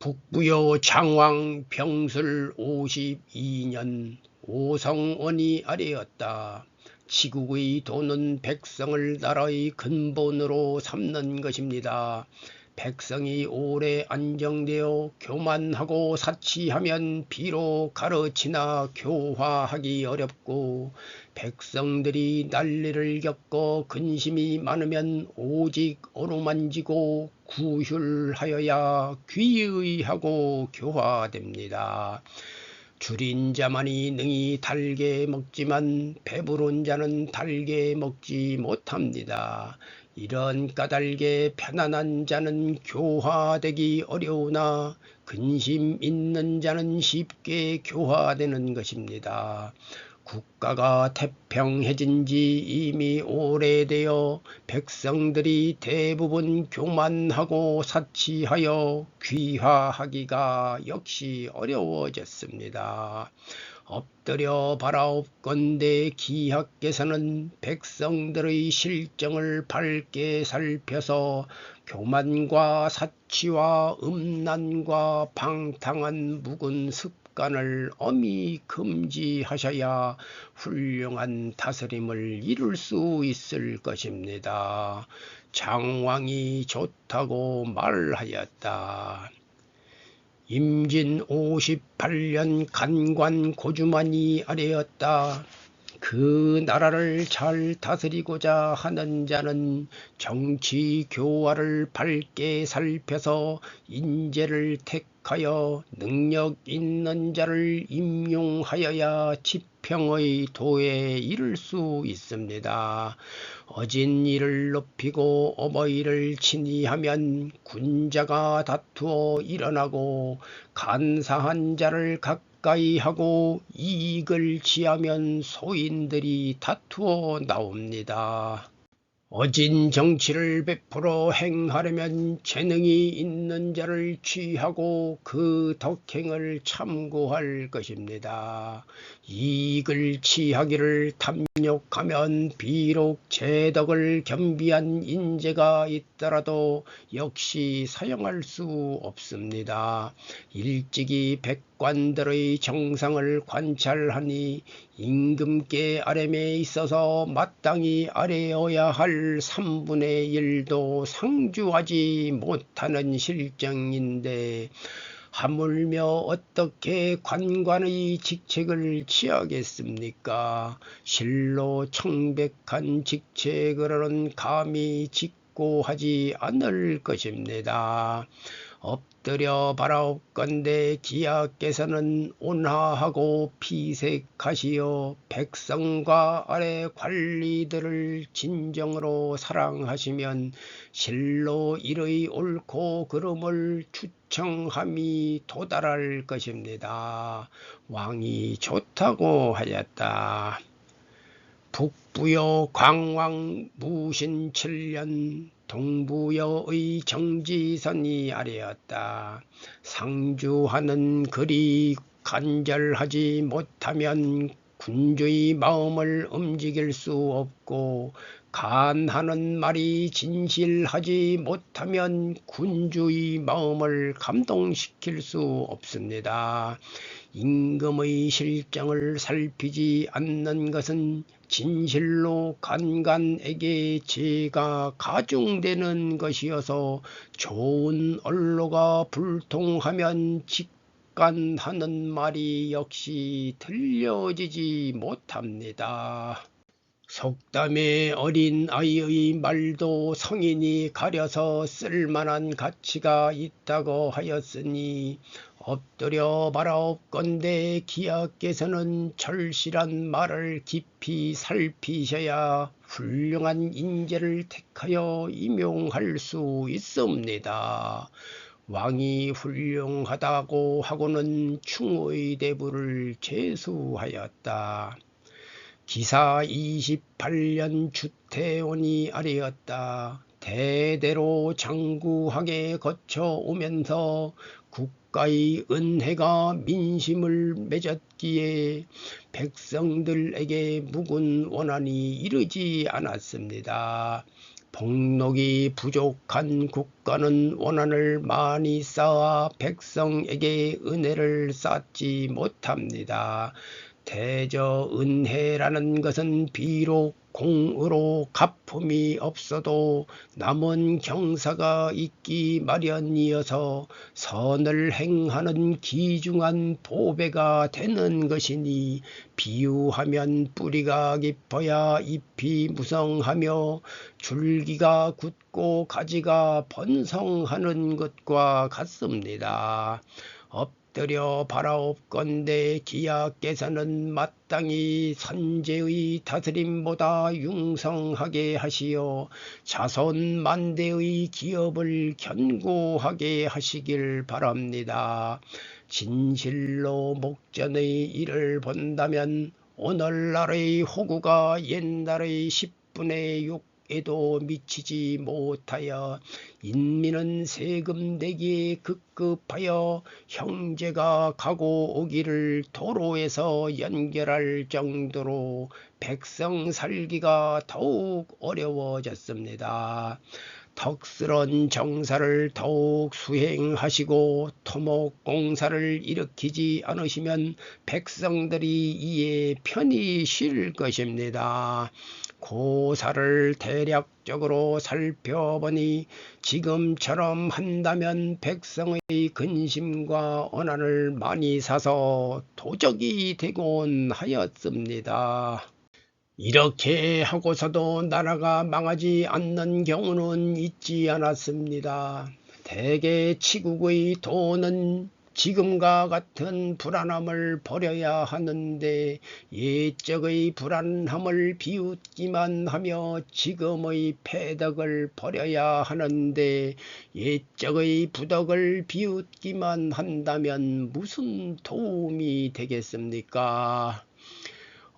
북부여 장왕 병술 52년 오성원이 아래였다. 치국의 도는 백성을 나라의 근본으로 삼는 것입니다. 백성이 오래 안정되어 교만하고 사치하면 비록 가르치나 교화하기 어렵고, 백성들이 난리를 겪어 근심이 많으면 오직 어루만지고 구휼하여야 귀의하고 교화됩니다. 줄인 자만이 능히 달게 먹지만 배부른 자는 달게 먹지 못합니다. 이런 까닭에 편안한 자는 교화되기 어려우나 근심 있는 자는 쉽게 교화되는 것입니다. 국가가 태평해진 지 이미 오래되어 백성들이 대부분 교만하고 사치하여 귀화하기가 역시 어려워졌습니다. 엎드려 바라옵건대 기하께서는 백성들의 실정을 밝게 살펴서 교만과 사치와 음란과 방탕한 묵은 습관을 엄히 금지하셔야 훌륭한 다스림을 이룰 수 있을 것입니다. 장왕이 좋다고 말하였다. 임진 58년 간관 고주만이 아래였다. 그 나라를 잘 다스리고자 하는 자는 정치 교화를 밝게 살펴서 인재를 택하여 능력 있는 자를 임용하여야 지평의 도에 이를 수 있습니다. 어진 이를 높이고 어버이를 친히하면 군자가 다투어 일어나고, 간사한 자를 가까이 하고 이익을 취하면 소인들이 다투어 나옵니다. 어진 정치를 베풀어 행하려면 재능이 있는 자를 취하고 그 덕행을 참고할 것입니다. 이익을 취하기를 탐욕하면 비록 재덕을 겸비한 인재가 있더라도 역시 사용할 수 없습니다. 일찍이 백관들의 정상을 관찰하니 임금께 아뢰에 있어서 마땅히 아뢰어야 할 3분의 1도 상주하지 못하는 실정인데, 하물며 어떻게 관관의 직책을 취하겠습니까? 실로 청백한 직책으로는 감히 직고하지 않을 것입니다. 엎드려 바라옵건대 기하께서는 온화하고 피색하시어 백성과 아래 관리들을 진정으로 사랑하시면 실로 이의 옳고 그름을 추청함이 도달할 것입니다. 왕이 좋다고 하였다. 북부여 광왕 무신 7년 동부여의 정지선이 아래였다. 상주하는 글이 간절하지 못하면 군주의 마음을 움직일 수 없고, 간하는 말이 진실하지 못하면 군주의 마음을 감동시킬 수 없습니다. 임금의 실정을 살피지 않는 것은 진실로 간관에게 죄가 가중되는 것이어서, 좋은 언로가 불통하면 직관하는 말이 역시 들려지지 못합니다. 속담에 어린 아이의 말도 성인이 가려서 쓸만한 가치가 있다고 하였으니, 엎드려 바라옵건대 기하께서는 절실한 말을 깊이 살피셔야 훌륭한 인재를 택하여 임용할 수 있습니다. 왕이 훌륭하다고 하고는 충의 대부를 제수하였다. 기사 28년 주태원이 아래였다. 대대로 장구하게 거쳐오면서 국가의 은혜가 민심을 맺었기에 백성들에게 묵은 원한이 이르지 않았습니다. 복록이 부족한 국가는 원한을 많이 쌓아 백성에게 은혜를 쌓지 못합니다. 대저은혜라는 것은 비록 공으로 갚음이 없어도 남은 경사가 있기 마련이어서 선을 행하는 귀중한 보배가 되는 것이니, 비유하면 뿌리가 깊어야 잎이 무성하며 줄기가 굳고 가지가 번성하는 것과 같습니다. 엎드려 바라옵건대 기하께서는 마땅히 선제의 다스림보다 융성하게 하시어 자손 만대의 기업을 견고하게 하시길 바랍니다. 진실로 목전의 일을 본다면 오늘날의 호구가 옛날의 10분의 6에도 미치지 못하여 인민은 세금 내기에 급급하여 형제가 가고 오기를 도로에서 연결할 정도로 백성 살기가 더욱 어려워졌습니다. 덕스런 정사를 더욱 수행하시고 토목공사를 일으키지 않으시면 백성들이 이에 편히 쉴 것입니다. 고사를 대략적으로 살펴보니 지금처럼 한다면 백성의 근심과 원한을 많이 사서 도적이 되곤 하였습니다. 이렇게 하고서도 나라가 망하지 않는 경우는 있지 않았습니다. 대개 치국의 도는 지금과 같은 불안함을 버려야 하는데 옛적의 불안함을 비웃기만 하며 지금의 패덕을 버려야 하는데 옛적의 부덕을 비웃기만 한다면 무슨 도움이 되겠습니까?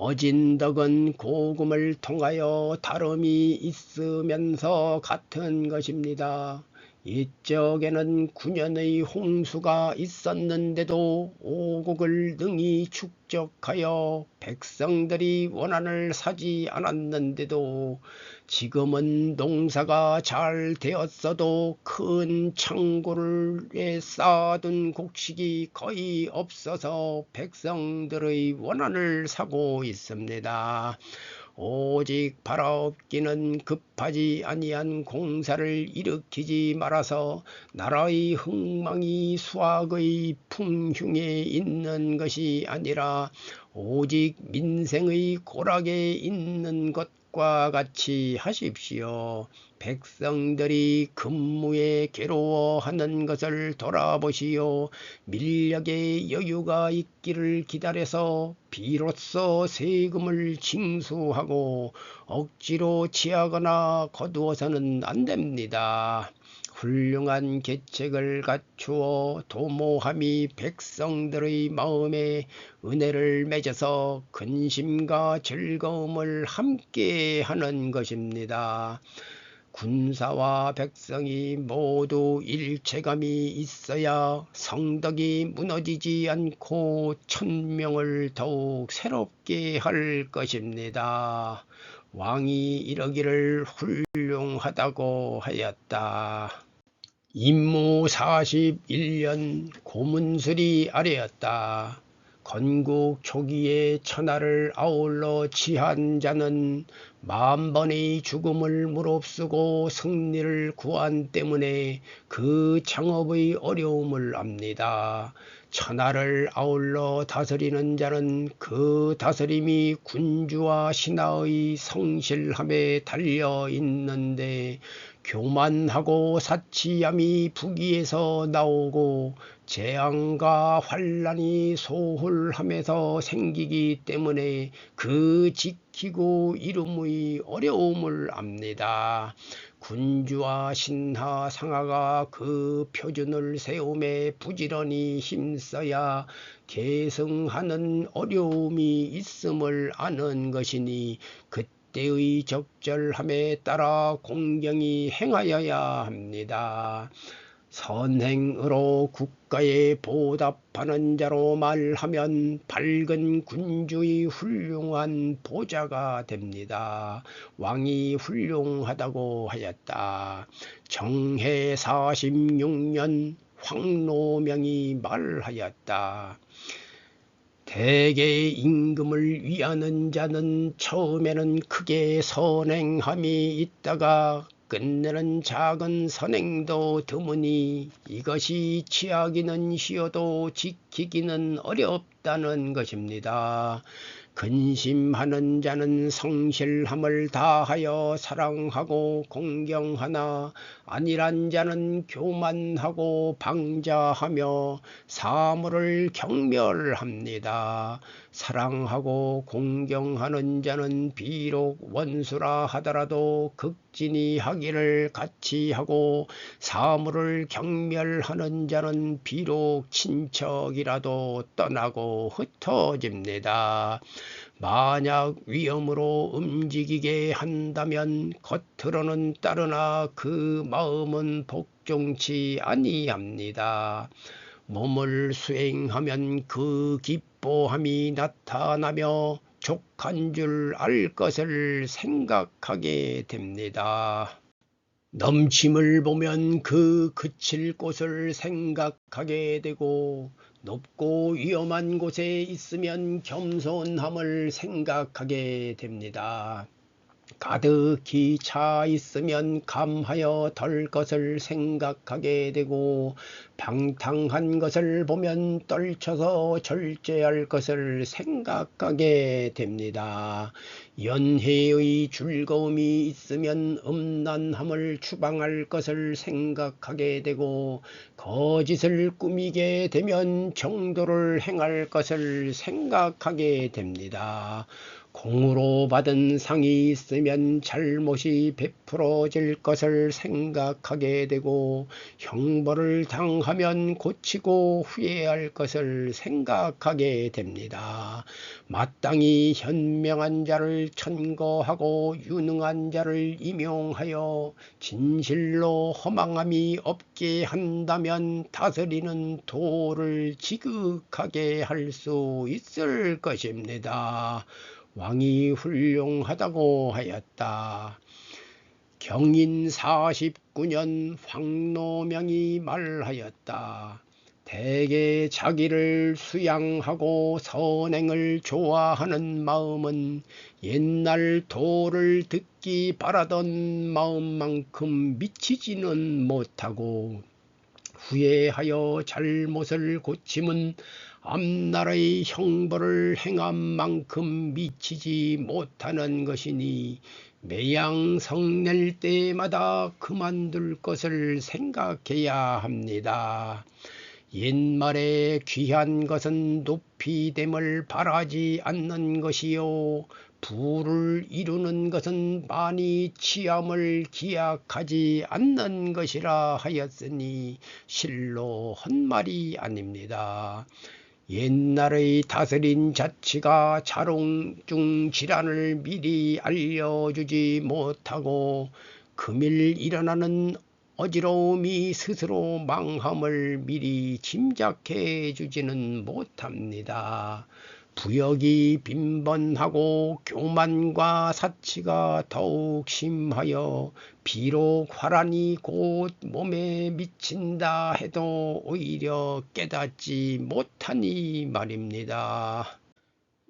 어진덕은 고금을 통하여 다름이 있으면서 같은 것입니다. 이적에는 9년의 홍수가 있었는데도 오곡을 능히 축적하여 백성들이 원한을 사지 않았는데도 지금은 농사가 잘 되었어도 큰 창고에 쌓아둔 곡식이 거의 없어서 백성들의 원한을 사고 있습니다. 오직 바라옵기는 급하지 아니한 공사를 일으키지 말아서 나라의 흥망이 수확의 풍흉에 있는 것이 아니라 오직 민생의 고락에 있는 것과 같이 하십시오. 백성들이 근무에 괴로워하는 것을 돌아보시오. 밀력에 여유가 있기를 기다려서 비로소 세금을 징수하고 억지로 취하거나 거두어서는 안 됩니다. 훌륭한 계책을 갖추어 도모함이 백성들의 마음에 은혜를 맺어서 근심과 즐거움을 함께 하는 것입니다. 군사와 백성이 모두 일체감이 있어야 성덕이 무너지지 않고 천명을 더욱 새롭게 할 것입니다. 왕이 이러기를 훌륭하다고 하였다. 임무 41년 고문술이 아뢰었다. 건국 초기에 천하를 아울러 치한 자는 만번의 죽음을 무릅쓰고 승리를 구한 때문에 그 창업의 어려움을 압니다. 천하를 아울러 다스리는 자는 그 다스림이 군주와 신하의 성실함에 달려 있는데 교만하고 사치함이 부귀에서 나오고 재앙과 환난이 소홀함에서 생기기 때문에 그 지키고 이름의 어려움을 압니다. 군주와 신하 상하가 그 표준을 세움에 부지런히 힘써야 계승하는 어려움이 있음을 아는 것이니 그때의 적절함에 따라 공경히 행하여야 합니다. 선행으로 국가에 보답하는 자로 말하면 밝은 군주의 훌륭한 보좌가 됩니다. 왕이 훌륭하다고 하였다. 정해 46년 황노명이 말하였다. 대개 임금을 위하는 자는 처음에는 크게 선행함이 있다가 끝내는 작은 선행도 드무니 이것이 취하기는 쉬워도 지키기는 어렵다는 것입니다. 근심하는 자는 성실함을 다하여 사랑하고 공경하나 안일한 자는 교만하고 방자하며 사물을 경멸합니다. 사랑하고 공경하는 자는 비록 원수라 하더라도 극진히 하기를 같이 하고 사물을 경멸하는 자는 비록 친척이라도 떠나고 흩어집니다. 만약 위험으로 움직이게 한다면 겉으로는 따르나 그 마음은 복종치 아니합니다. 몸을 수행하면 그 기뻐함이 나타나며 족한 줄 알 것을 생각하게 됩니다. 넘침을 보면 그 그칠 곳을 생각하게 되고 높고 위험한 곳에 있으면 겸손함을 생각하게 됩니다. 가득히 차 있으면 감하여 덜 것을 생각하게 되고 방탕한 것을 보면 떨쳐서 절제할 것을 생각하게 됩니다. 연회의 즐거움이 있으면 음란함을 추방할 것을 생각하게 되고 거짓을 꾸미게 되면 정도를 행할 것을 생각하게 됩니다. 공으로 받은 상이 있으면 잘못이 베풀어질 것을 생각하게 되고 형벌을 당하면 고치고 후회할 것을 생각하게 됩니다. 마땅히 현명한 자를 천거하고 유능한 자를 임용하여 진실로 허망함이 없게 한다면 다스리는 도를 지극하게 할 수 있을 것입니다. 왕이 훌륭하다고 하였다. 경인 49년 황노명이 말하였다. 대개 자기를 수양하고 선행을 좋아하는 마음은 옛날 도를 듣기 바라던 마음만큼 미치지는 못하고 후회하여 잘못을 고침은 앞날의 형벌을 행한 만큼 미치지 못하는 것이니 매양 성낼 때마다 그만둘 것을 생각해야 합니다. 옛말에 귀한 것은 높이됨을 바라지 않는 것이요 부를 이루는 것은 많이 취함을 기약하지 않는 것이라 하였으니 실로 헛말이 아닙니다. 옛날의 다스린 자치가 자롱중 질환을 미리 알려주지 못하고 금일 일어나는 어지러움이 스스로 망함을 미리 짐작해 주지는 못합니다. 부역이 빈번하고 교만과 사치가 더욱 심하여 비록 화란이 곧 몸에 미친다 해도 오히려 깨닫지 못하니 말입니다.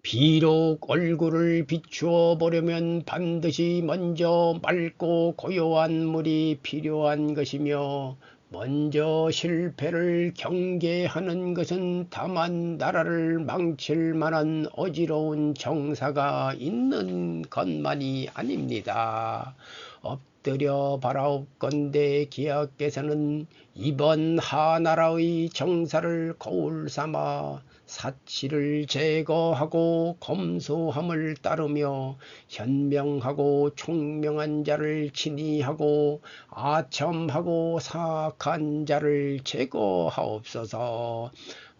비록 얼굴을 비추어 보려면 반드시 먼저 맑고 고요한 물이 필요한 것이며 먼저 실패를 경계하는 것은 다만 나라를 망칠 만한 어지러운 정사가 있는 것만이 아닙니다. 엎드려 바라옵건대 기하께서는 이번 하나라의 정사를 거울 삼아 사치를 제거하고 검소함을 따르며 현명하고 총명한 자를 친히하고 아첨하고 사악한 자를 제거하옵소서.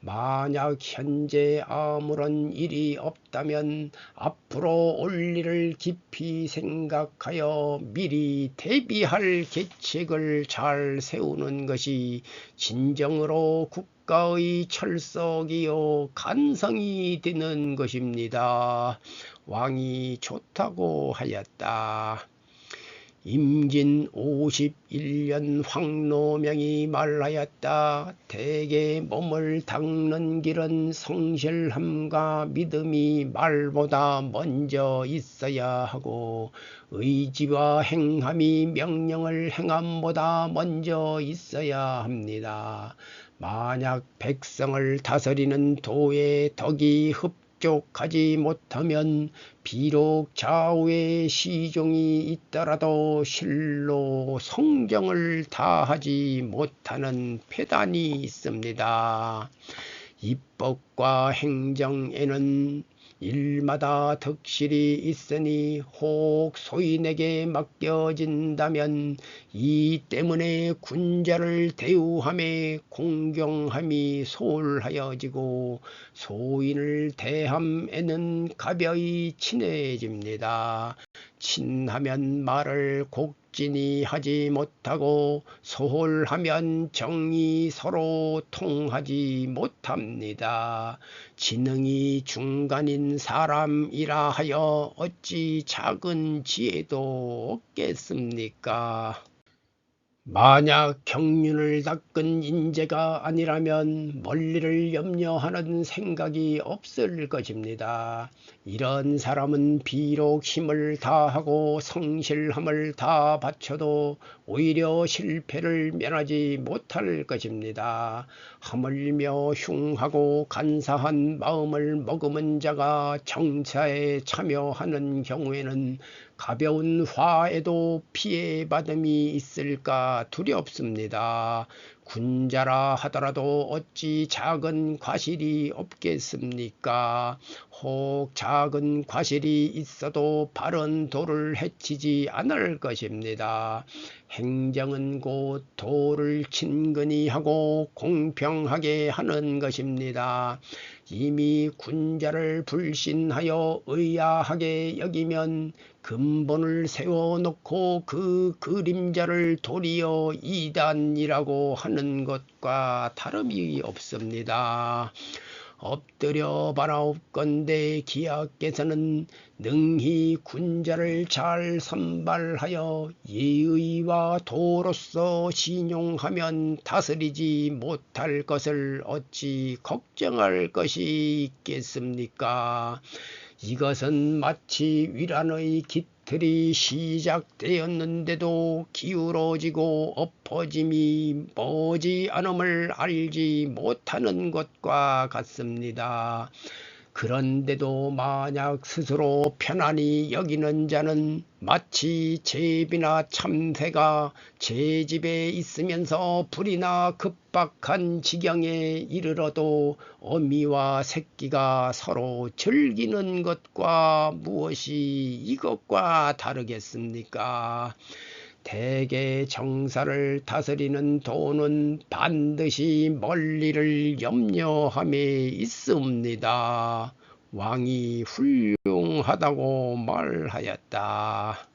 만약 현재 아무런 일이 없다면 앞으로 올 일을 깊이 생각하여 미리 미리 대비할 계책을 잘 세우는 것이 진정으로 국가의 철석이요 간성이 되는 것입니다. 왕이 좋다고 하였다. 임진 51년 황노명이 말하였다. 대개 몸을 닦는 길은 성실함과 믿음이 말보다 먼저 있어야 하고 의지와 행함이 명령을 행함보다 먼저 있어야 합니다. 만약 백성을 다스리는 도의 덕이 흡족하지 못하면 비록 좌우에 시종이 있더라도 실로 성정을 다하지 못하는 폐단이 있습니다. 입법과 행정에는 일마다 덕실이 있으니 혹 소인에게 맡겨진다면 이 때문에 군자를 대우함에 공경함이 소홀하여지고 소인을 대함에는 가벼이 친해집니다. 친하면 말을 곡진히 하지 못하고 소홀하면 정이 서로 통하지 못합니다. 지능이 중간인 사람이라 하여 어찌 작은 지혜도 없겠습니까? 만약 경륜을 닦은 인재가 아니라면 멀리를 염려하는 생각이 없을 것입니다. 이런 사람은 비록 힘을 다하고 성실함을 다 바쳐도 오히려 실패를 면하지 못할 것입니다. 하물며 흉하고 간사한 마음을 머금은 자가 정사에 참여하는 경우에는 가벼운 화에도 피해받음이 있을까 두렵습니다. 군자라 하더라도 어찌 작은 과실이 없겠습니까? 혹 작은 과실이 있어도 바른 도를 해치지 않을 것입니다. 행정은 곧 도를 친근히 하고 공평하게 하는 것입니다. 이미 군자를 불신하여 의아하게 여기면 근본을 세워놓고 그 그림자를 도리어 이단이라고 하는 것과 다름이 없습니다. 엎드려 바라옵건대 기하께서는 능히 군자를 잘 선발하여 예의와 도로서 신용하면 다스리지 못할 것을 어찌 걱정할 것이 있겠습니까? 이것은 마치 위란의 깃틀이 시작되었는데도 기울어지고 엎어짐이 머지않음을 알지 못하는 것과 같습니다. 그런데도 만약 스스로 편안히 여기는 자는 마치 제비나 참새가 제 집에 있으면서 불이나 급박한 지경에 이르러도 어미와 새끼가 서로 즐기는 것과 무엇이 이것과 다르겠습니까? 대개 정사를 다스리는 도는 반드시 멀리를 염려함에 있습니다. 왕이 훌륭하다고 말하였다.